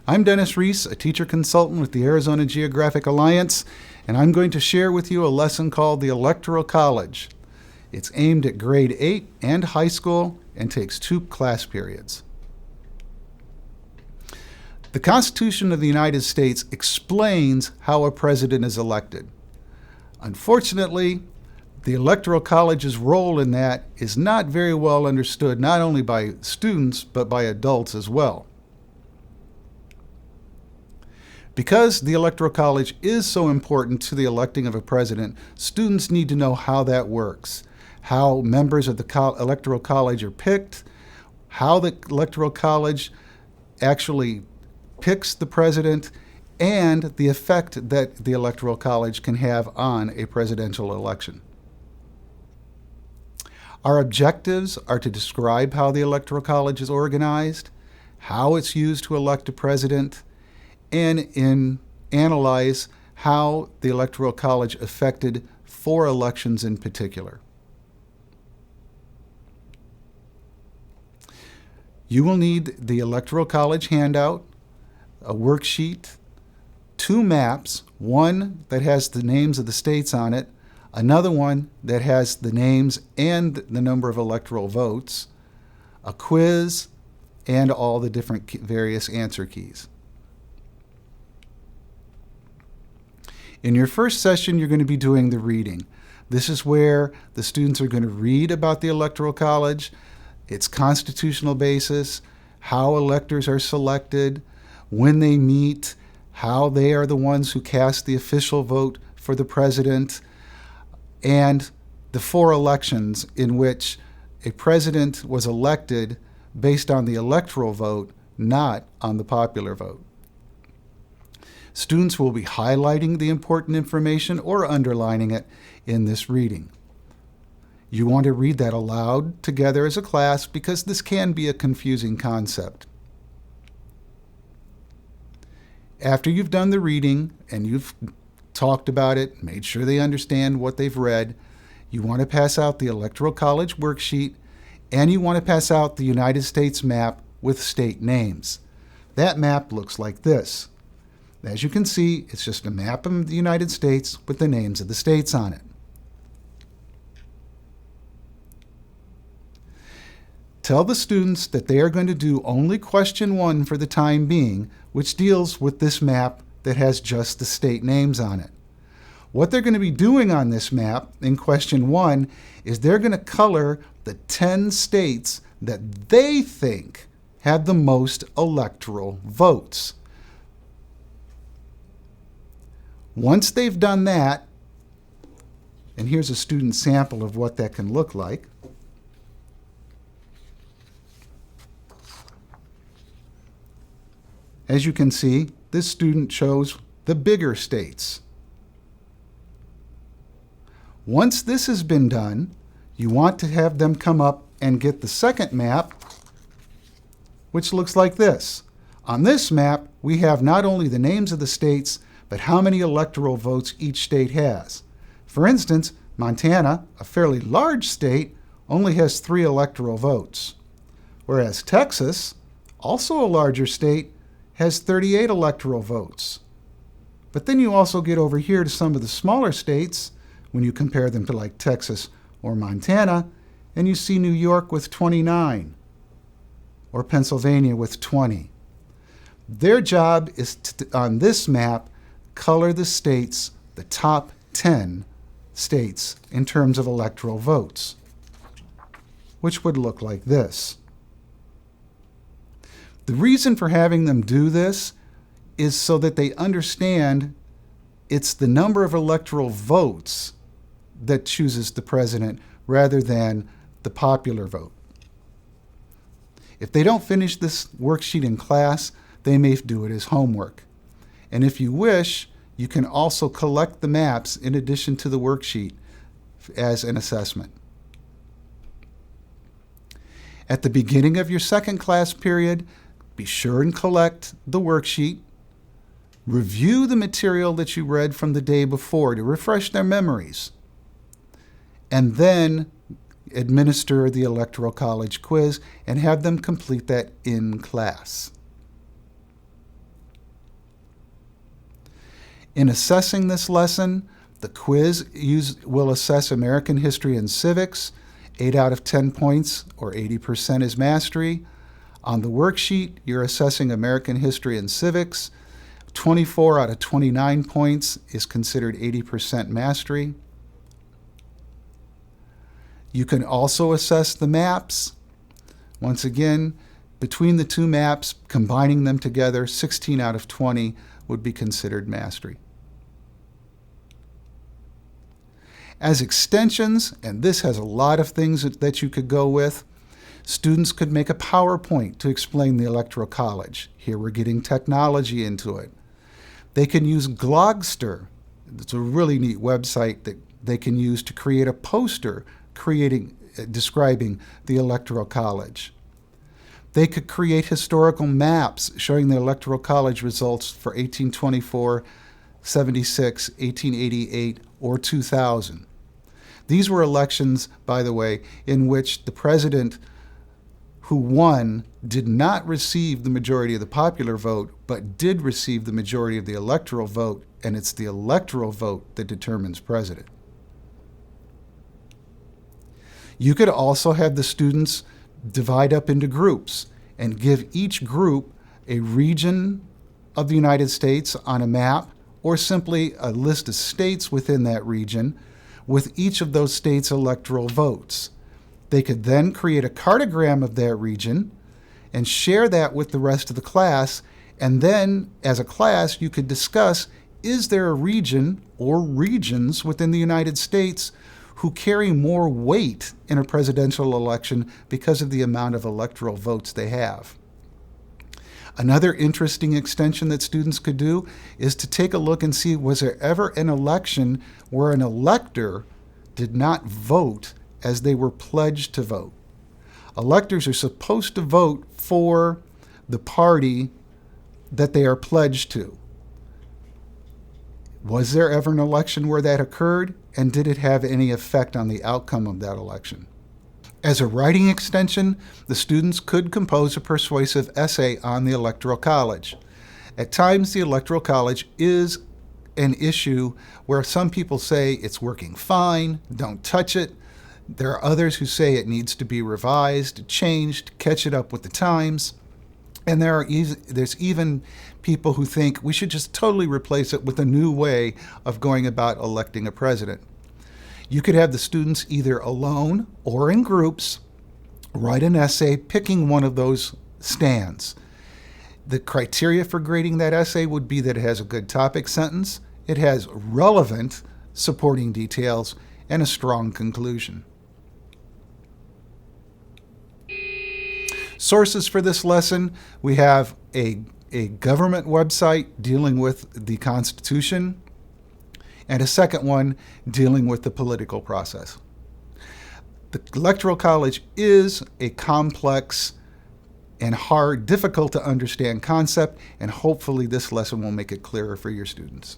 I'm Dennis Rees, a teacher consultant with the Arizona Geographic Alliance, and I'm going to share with you a lesson called the Electoral College. It's aimed at grade 8 and high school and takes 2 class periods. The Constitution of the United States explains how a president is elected. Unfortunately, the Electoral College's role in that is not very well understood, not only by students, but by adults as well. Because the Electoral College is so important to the electing of a president, students need to know how that works, how members of the Electoral College are picked, how the Electoral College actually picks the president, and the effect that the Electoral College can have on a presidential election. Our objectives are to describe how the Electoral College is organized, how it's used to elect a president, and analyze how the Electoral College affected 4 elections in particular. You will need the Electoral College handout, a worksheet, 2 maps, one that has the names of the states on it, another one that has the names and the number of electoral votes, a quiz, and all the different various answer keys. In your first session, you're going to be doing the reading. This is where the students are going to read about the Electoral College, its constitutional basis, how electors are selected, when they meet, how they are the ones who cast the official vote for the president, and the 4 elections in which a president was elected based on the electoral vote, not on the popular vote. Students will be highlighting the important information or underlining it in this reading. You want to read that aloud together as a class because this can be a confusing concept. After you've done the reading and you've talked about it, made sure they understand what they've read, you want to pass out the Electoral College worksheet, and you want to pass out the United States map with state names. That map looks like this. As you can see, it's just a map of the United States with the names of the states on it. Tell the students that they are going to do only question 1 for the time being, which deals with this map that has just the state names on it. What they're going to be doing on this map in question 1 is they're going to color the 10 states that they think have the most electoral votes. Once they've done that, and here's a student sample of what that can look like. As you can see, this student chose the bigger states. Once this has been done, you want to have them come up and get the second map, which looks like this. On this map, we have not only the names of the states, but how many electoral votes each state has. For instance, Montana, a fairly large state, only has 3 electoral votes, whereas Texas, also a larger state, has 38 electoral votes. But then you also get over here to some of the smaller states, when you compare them to like Texas or Montana, and you see New York with 29, or Pennsylvania with 20. Their job is to, on this map, color the states, the top 10 states in terms of electoral votes, which would look like this. The reason for having them do this is so that they understand it's the number of electoral votes that chooses the president rather than the popular vote. If they don't finish this worksheet in class, they may do it as homework. And if you wish, you can also collect the maps in addition to the worksheet as an assessment. At the beginning of your second class period, be sure and collect the worksheet. Review the material that you read from the day before to refresh their memories. And then administer the Electoral College quiz and have them complete that in class. In assessing this lesson, the quiz will assess American history and civics. 8 out of 10 points, or 80%, is mastery. On the worksheet, you're assessing American history and civics. 24 out of 29 points is considered 80% mastery. You can also assess the maps. Once again, between the two maps, combining them together, 16 out of 20 would be considered mastery. As extensions, and this has a lot of things that you could go with, students could make a PowerPoint to explain the Electoral College. Here we're getting technology into it. They can use Glogster. It's a really neat website that they can use to create a poster describing the Electoral College. They could create historical maps showing the Electoral College results for 1824, 76, 1888, or 2000. These were elections, by the way, in which the president who won did not receive the majority of the popular vote, but did receive the majority of the electoral vote, and it's the electoral vote that determines president. You could also have the students divide up into groups and give each group a region of the United States on a map, or simply a list of states within that region with each of those states' electoral votes. They could then create a cartogram of that region and share that with the rest of the class, and then as a class you could discuss, is there a region or regions within the United States who carry more weight in a presidential election because of the amount of electoral votes they have. Another interesting extension that students could do is to take a look and see, was there ever an election where an elector did not vote as they were pledged to vote? Electors are supposed to vote for the party that they are pledged to. Was there ever an election where that occurred, and did it have any effect on the outcome of that election? As a writing extension, the students could compose a persuasive essay on the Electoral College. At times, the Electoral College is an issue where some people say it's working fine, don't touch it. There are others who say it needs to be revised, changed, catch it up with the times. And there's even people who think we should just totally replace it with a new way of going about electing a president. You could have the students either alone or in groups write an essay picking one of those stands. The criteria for grading that essay would be that it has a good topic sentence, it has relevant supporting details, and a strong conclusion. Sources for this lesson: we have a government website dealing with the Constitution, and a second one dealing with the political process. The Electoral College is a complex and hard, difficult to understand concept, and hopefully this lesson will make it clearer for your students.